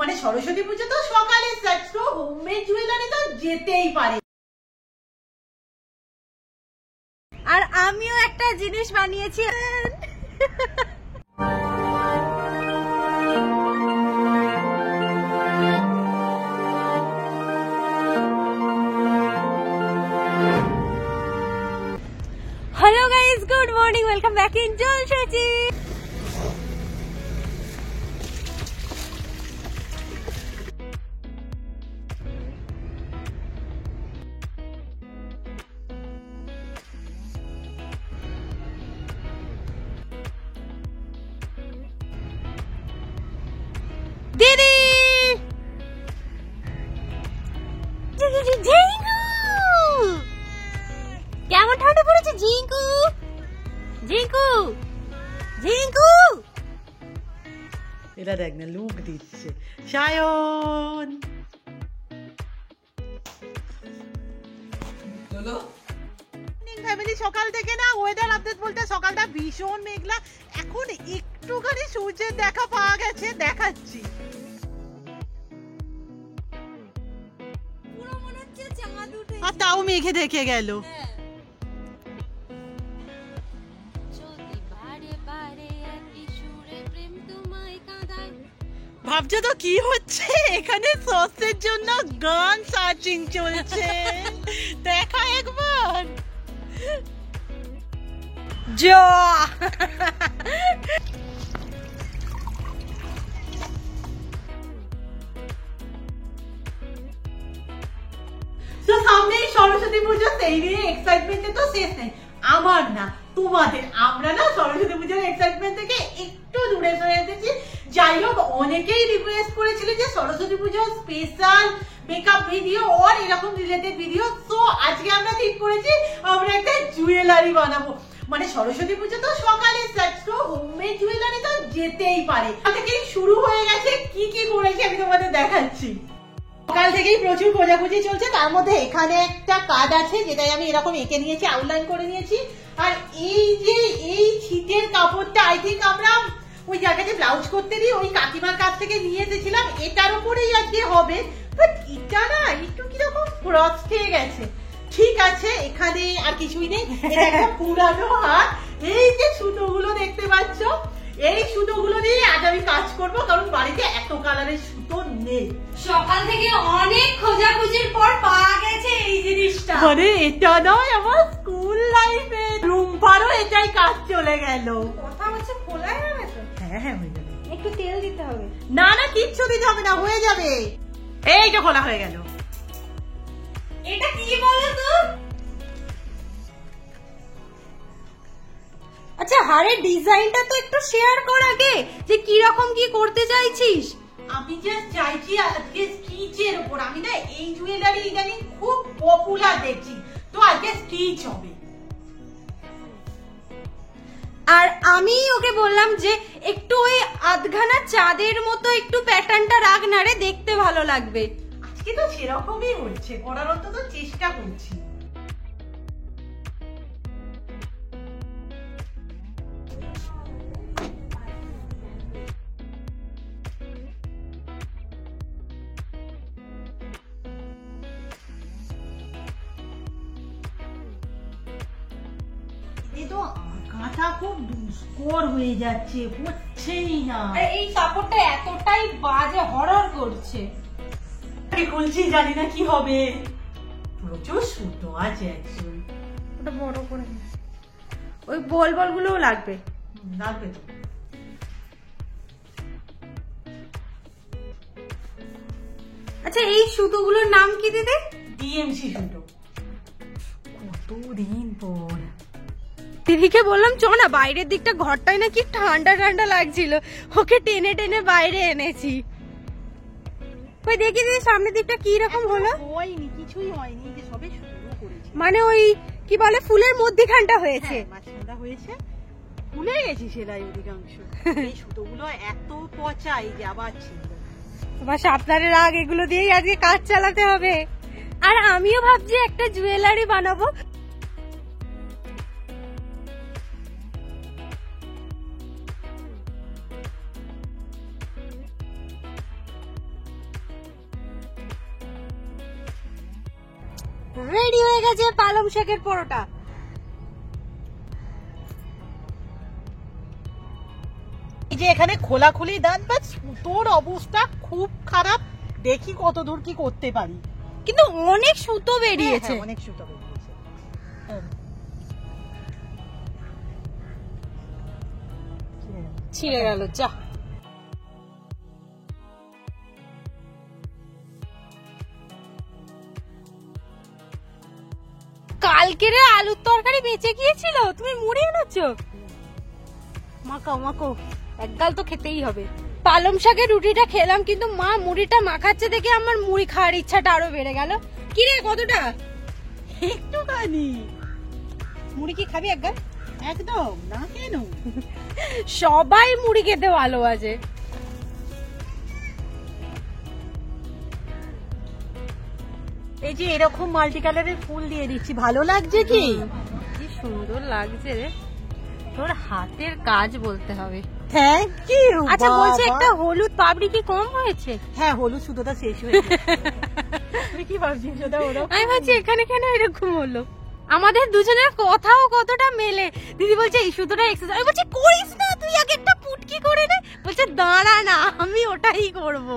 মানে সরস্বতী পুজো তো সকালে, তো হোমমেড জুয়েলারি তো যেতেই পারে। আর আমিও একটা জিনিস বানিয়েছি। Hello guys, good morning, welcome back in Jalshaji. Didi! কেমন ঠান্ডা পড়েছে জিঙ্কু? জিঙ্কু জিঙ্কু এরা দেখ না লুক দিচ্ছে সায়ন। ফ্যামিলি সকাল থেকে না ওয়েদার আপডেট বলতে সকালটা ভীষণ মেঘলা, এখন একটুখানি সূর্যের দেখা পাওয়া গেছে, দেখাচ্ছি। পুরো মনে হচ্ছে চাঁদ উঠেছে। আর তাও মেঘে দেখে গেল। ভাবছো তো কি হচ্ছে এখানে? সসের জন্য গান সার্চিং চলছে, দেখা একবার। যা তো সামনেই সরস্বতী পুজো, সেই নিয়ে এক্সাইটমেন্টে তো শেষ নেই। আমার না তোমাদের, আমরা না সরস্বতী পুজোর এক্সাইটমেন্ট থেকে একটু দূরে সরে এসেছি। যাই হোক, অনেকেই রিকোয়েস্ট করেছিল যে সরস্বতী পুজোর স্পেশাল মেকআপ ভিডিও আর এরকম রিলেটেড ভিডিও। তো আজকে আমরা ঠিক করেছি আমরা একটা জুয়েলারি বানাবো। মানে সরস্বতী পুজো তো সকালে, তো হোমমেড জুয়েলারি তো যেতেই পারে। থেকেই শুরু হয়ে গেছে, কি কি করেছি আমি তোমাদের দেখাচ্ছি। সকাল থেকেই প্রচুর খোঁজাখুঁজি চলছে, তার মধ্যে এখানে একটা কার্ড আছে যেটাই আমি এরকম এঁকে নিয়েছি, আউটলাইন করে নিয়েছি। আর এই যে এই ছিটের কাপড়টা আই থিঙ্ক আমরা ওই জায়গাতে ব্লাউজ করতে দিই ওই কাকিমার কাছ থেকে নিয়ে এসেছিলাম, এটার উপরেই আজকে হবে। বাট এটা না একটু কিরকম ক্রস খেয়ে গেছে। ঠিক আছে, এখানে আর কিছুই নেই, এটা একটা পুরানো হাত। এই যে সুতোগুলো দেখতে পাচ্ছ, এই সুতোগুলো দিয়ে আজ আমি কাজ করবো, কারণ বাড়িতে এত কালারের সুতো নেই। সকাল থেকে অনেক খোঁজাখুঁজির পর পাওয়া গেছে এই জিনিসটা। মানে এটা নয়, আমার স্কুল লাইফে রুম্পারও এটাই কাজ চলে গেল। কথা হচ্ছে খোলা যাবে তো? হ্যাঁ হ্যাঁ হয়ে যাবে। একটু তেল দিতে হবে। না না কিচ্ছু দিতে হবে না, হয়ে যাবে। এই যে খোলা হয়ে গেল। এটা কি বলো তো? আচ্ছা, হারের ডিজাইনটা তো একটু শেয়ার কর আগে, যে কি রকম কি করতে চাইছিস। আমি জাস্ট চাইছি আজকে স্টিচের উপর। আমি না এই জুয়েলারি ইদানিং খুব পপুলার দেখছি, তো আজকে স্টিচ হবে। আর আমি ওকে বললাম যে একটু ওই আধখানা চাঁদের মতো একটু প্যাটার্নটা রাখ না রে, দেখতে ভালো লাগবে। আজকে তো সেরকমই হচ্ছে, করার অন্তত চেষ্টা করছি। তো কাঁথা খুব দুষ্কর হয়ে যাচ্ছে, হচ্ছেই না। এই কাপড়টা এতটাই বাজে, হরর করছে। খুলছি, জানি না কি হবে। প্রচুর সুতো আছে অ্যাকচুয়ালি। ওটা বড় করে ওই বল বল গুলোও লাগবে। লাগবে তো। আচ্ছা, এই সুতোগুলোর নাম কি দিদি? ডিএমসি সুতো। কতদিন পর দিদিকে বললাম চ না, বাইরের দিকটা ঘরটাই না কি ঠান্ডা ঠান্ডা লাগছিল, ওকে টেনে টেনে বাইরে এনেছি। ওই দেখি দিদি সামনের দিকটা কি রকম হলো। হয়নি, কিছুই হয়নি, যে সবে শুরু করেছি। মানে ওই কি বলে ফুলের মধ্যখানটা হয়েছে, মাঝখানটা হয়েছে। ভুলে গেছি সেলাই অধিকাংশ। এই সুতোগুলো এত পচা, এই যে আবার ছিল। তোমার সাবধানে রাগ, এগুলো দিয়েই আজকে কাজ চালাতে হবে। আর আমিও ভাবছি একটা জুয়েলারি বানাবো। রেডি হয়ে গেছে পালং শাকের পরোটা। এই যে এখানে খোলাখুলি দান, বাট সুতোর অবস্থা খুব খারাপ, দেখি কত দূর কি করতে পারি। কিন্তু অনেক সুতো বেরিয়েছে, অনেক সুতো বেরিয়েছে। ছিঁড়ে গেল যা। কালকের আলুর তরকারি বেঁচে গিয়েছিল, তুমি মুড়ি এনেছো? মাখাও মাখো, একগাল তো খেতেই হবে। পালং শাকের রুটিটা খেলাম, কিন্তু মা মুড়িটা মাখাচ্ছে দেখে আমার মুড়ি খাওয়ার ইচ্ছাটা আরো বেড়ে গেল। কি রে, কতটা? একটুখানি। মুড়ি কি খাবি একগাল? একদম না, কেন? সবাই মুড়ি খেতে ভালোবাসে। এই যে এরকম মাল্টি কালারের ফুল দিয়ে দিচ্ছি, ভালো লাগছে কি? কি সুন্দর লাগছে রে, তোর হাতের কাজ বলতে হবে। Thank you. আচ্ছা বলছি, একটা হলুদ পাপড়ি কি কম হয়েছে? হ্যাঁ, হলুদ সুতোটা শেষ হয়ে গেছে। তুই কি ভাবছিস ওটা ওরকম? আমি ভাবছি এখানে কেন এরকম হলো। আমাদের দুজনের কথাও কতটা মেলে। দিদি বলছে এই সুতোটা এক্সারসাইজ, আমি বলছি করিস না, তুই আগে একটা পুটকি করে নে। বলছে দাঁড়া না, আমি ওটাই করব।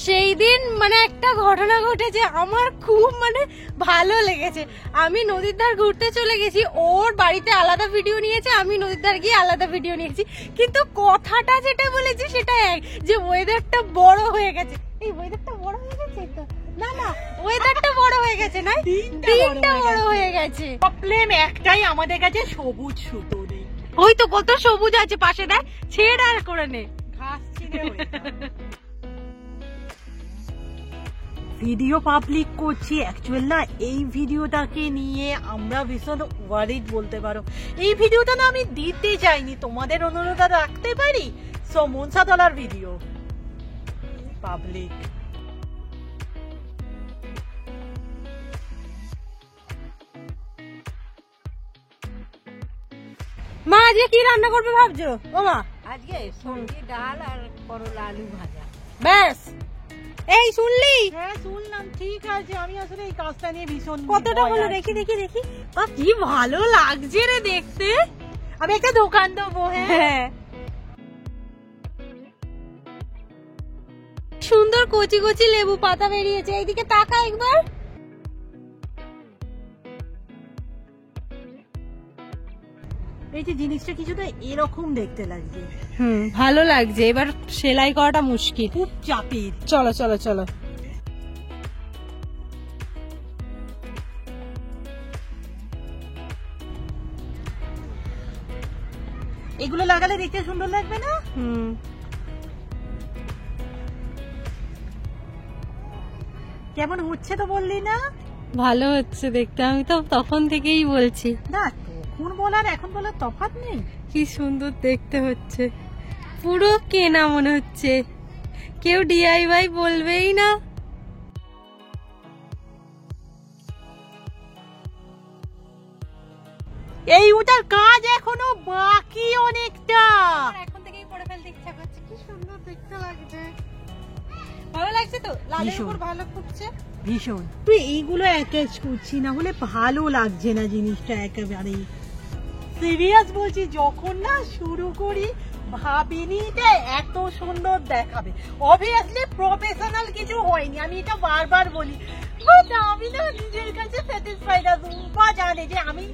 সেই দিন মানে একটা ঘটনা ঘটেছে, আমার খুব মানে ভালো লেগেছে। আমি নদীর ধার ঘুরতে চলে গেছি, ওর বাড়িতে আলাদা ভিডিও নিয়েছে, আমি নদীর ধার গিয়ে আলাদা ভিডিও নিয়েছি, কিন্তু কথাটা যেটা বলেছি সেটা এক, যে ওয়েদারটা বড় হয়ে গেছে। এই ওয়েদারটা বড় হয়ে গেছে তো না, না ওয়েদারটা বড় হয়ে গেছে না, দিনটা বড় হয়ে গেছে। প্রবলেম একটাই, আমাদের কাছে সবুজ সুতো নেই। ওই তো কত সবুজ আছে পাশে, দেখ ছেড় আর করে নে। ঘাস ছিঁড়ে ভিডিও পাবলিক করছি অ্যাকচুয়াল না, এই ভিডিওটাকে নিয়ে আমরা ভীষণ ওয়ারিড বলতে পারো। এই ভিডিওটা না আমি দিতে চাইনি, তোমাদের অনুরোধ রাখতে পারি। সো মনসাতলার ভিডিও পাবলিক। মা আজকে কি রান্না করবে ভাবছো? ও মা, আজকে সবজি ডাল আর করলা আলু ভাজা। ব্যাস এই শুনলি? হ্যাঁ শুনলাম, ঠিক আছে। আমি আসলে এই কাজটা নিয়ে ভীষণ কতটা ভয় হলো আছি। দেখি দেখি দেখি। বাহ কি ভালো লাগছে রে দেখতে। আমি একটা দোকান দেবো। হ্যাঁ, সুন্দর কচি কচি লেবু পাতা বেরিয়েছে, এইদিকে তাকা একবার। এই যে জিনিসটা কিছুটা এরকম দেখতে লাগছে, ভালো লাগছে। এবার সেলাই করাটা মুশকিল, খুব চাপের। চলো চলো চলো। এগুলো লাগালে দেখতে সুন্দর লাগবে না? কেমন হচ্ছে তো বললি না? ভালো হচ্ছে দেখতে, আমি তো তখন থেকেই বলছি। না, তখন বলার এখন বলার তফাৎ নেই। কি সুন্দর দেখতে হচ্ছে, পুরো কেনা মনে হচ্ছে, কেউ ডিআইওয়াই বলবেই না। এই ওটার কাজ এখনো বাকি অনেকটা। এখন থেকেই পড়ে ফেলতে ইচ্ছা করছে, কি সুন্দর দেখতে লাগছে। ভালো লাগছে তো, লালের উপর ভালো ফুটছে ভীষণ। তুই এইগুলো অ্যাটাচ করছি, না হলে ভালো লাগছে না জিনিসটা একেবারেই। সিরিয়াস বলছি, যখন না শুরু করি ভাবিনি এটা এত সুন্দর দেখাবে। অবভিয়াসলি প্রফেশনাল কিছু হয়নি, আমি এটা বারবার বলি। বাট আমি না নিজের কাছে স্যাটিসফাইড আছি। বা জানে যে আমি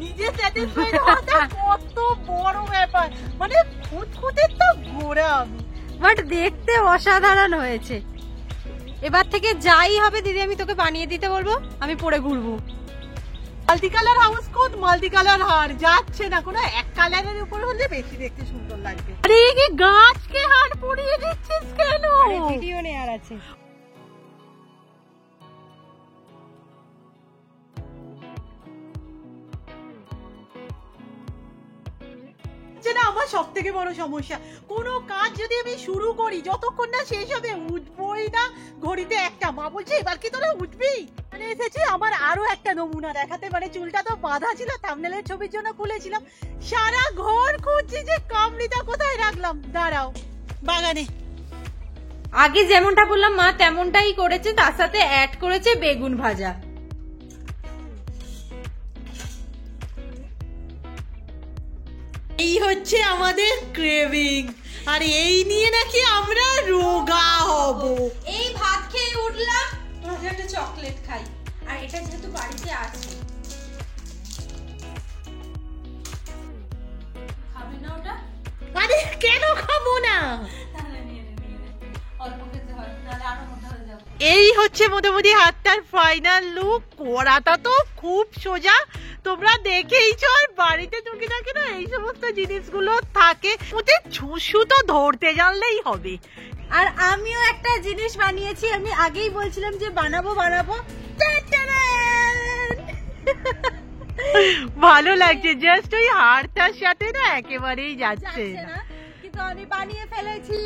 নিজে স্যাটিসফাইড হওয়াটা কত বড় ব্যাপার, মানে খুঁতখুঁতের তো গোড়া আমি। বাট দেখতে অসাধারণ হয়েছে। এবার থেকে যাই হবে দিদি আমি তোকে বানিয়ে দিতে বলবো, আমি পরে ঘুরবো। Multi colour house coat, multi colour হার যাচ্ছে না, কোনো এক কালারের উপর হলে বেশি দেখতে সুন্দর লাগবে। আরে এই যে গাছকে হার পরিয়ে দিচ্ছিস কেন? ভিডিও নেয়ার আছে। যেটা আমার সব থেকে বড় সমস্যা, কোনো কাজ যদি আমি শুরু করি যতক্ষণ না শেষ হবে উঠবই না। ঘড়িতে একটা, মা বলছে এবার কি তোরা উঠবি? মানে এসেছি আমার আরো একটা নমুনা দেখাতে, মানে চুলটা তো বাঁধা ছিল, থাম্বনেলের ছবির জন্য খুলেছিলাম। সারা ঘর খুঁজছি যে কামড়িটা কোথায় রাখলাম। দাঁড়াও, বাগানে। আগে যেমনটা বললাম মা তেমনটাই করেছে, তার সাথে অ্যাড করেছে বেগুন ভাজা। এই হচ্ছে আমাদের ক্রেভিং, আর এই নিয়ে নাকি আমরা রোগা হব। এই ভাত খেয়ে উঠলাম, তোমাদের একটা চকলেট খাই, আর এটা যেহেতু বাড়িতে আছে। খাবি না ওটা? আরে কেন খাবো না? তাহলে নিয়ে নে, অল্প খেতে হয়, নাহলে আরো মোটা হয়ে যাবে। এই হচ্ছে মোটামুটি হাতটার ফাইনাল লুক। করাটা তো খুব সোজা, তোমরা দেখেইছো। আর বাড়িতে টুকিটাকি না এই সমস্ত জিনিসগুলো থাকে, ওতে ছুঁসু তো ধরতে জানলেই হবে। আর আমিও একটা জিনিস বানিয়েছি, আমি আগেই বলছিলাম যে বানাবো। ভালো লাগছে, জাস্ট ওই হাড়টার সাথে না একেবারেই যাচ্ছে না। কিন্তু আমি বানিয়ে ফেলেছি,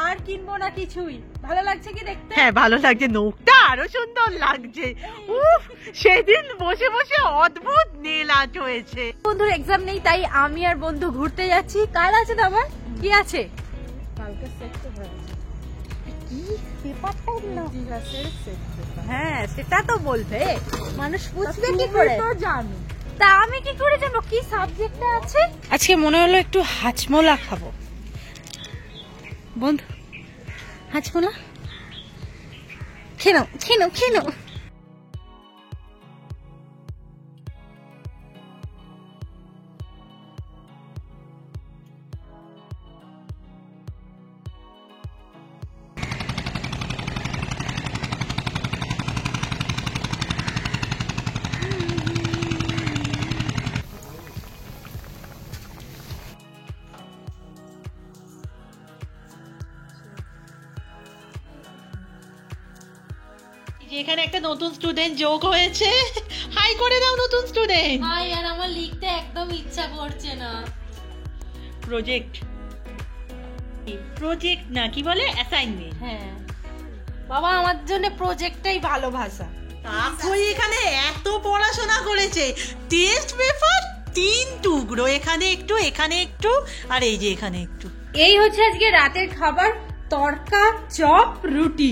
আর কিনবো না কিছুই। ভালো লাগছে কি দেখতে? হ্যাঁ ভালো লাগছে, নখটা আরো সুন্দর লাগছে। উফ, সেদিন বসে বসে অদ্ভুত নীল আঁচ হয়েছে। বন্ধুর এক্সাম নেই, তাই আমি আর বন্ধু ঘুরতে যাচ্ছি। কাল আছে তো আবার, কি আছে? কালকে সেট তো হয়েছে। কি পেপারটাই না ইতিহাসের সেট পেপার। হ্যাঁ সেটা তো বলবে, মানুষ বুঝবে কি করে? তো জানো। তা আমি কি করে জানবো কি সাবজেক্টটা আছে? আজকে মনে হলো একটু হাজমোলা খাবো। বন্ধু হাজমোলা খেয়ে নাও। এখানে একটা নতুন স্টুডেন্ট যোগ হয়েছে, হাই করে দাও নতুন স্টুডেন্ট। হাই, আর আমার লিখতে একদম ইচ্ছা করছে না। প্রজেক্ট না, কি বলে, অ্যাসাইনমেন্ট। হ্যাঁ বাবা, আমার জন্য প্রজেক্টটাই ভালো ভাষা। তারপরে এখানে এত পড়াশোনা করেছে, টেস্ট পেপার 3 টুকরো, এখানে একটু এখানে একটু, আর এই যে এখানে একটু। এই হচ্ছে আজকে রাতের খাবার, তড়কা চপ রুটি।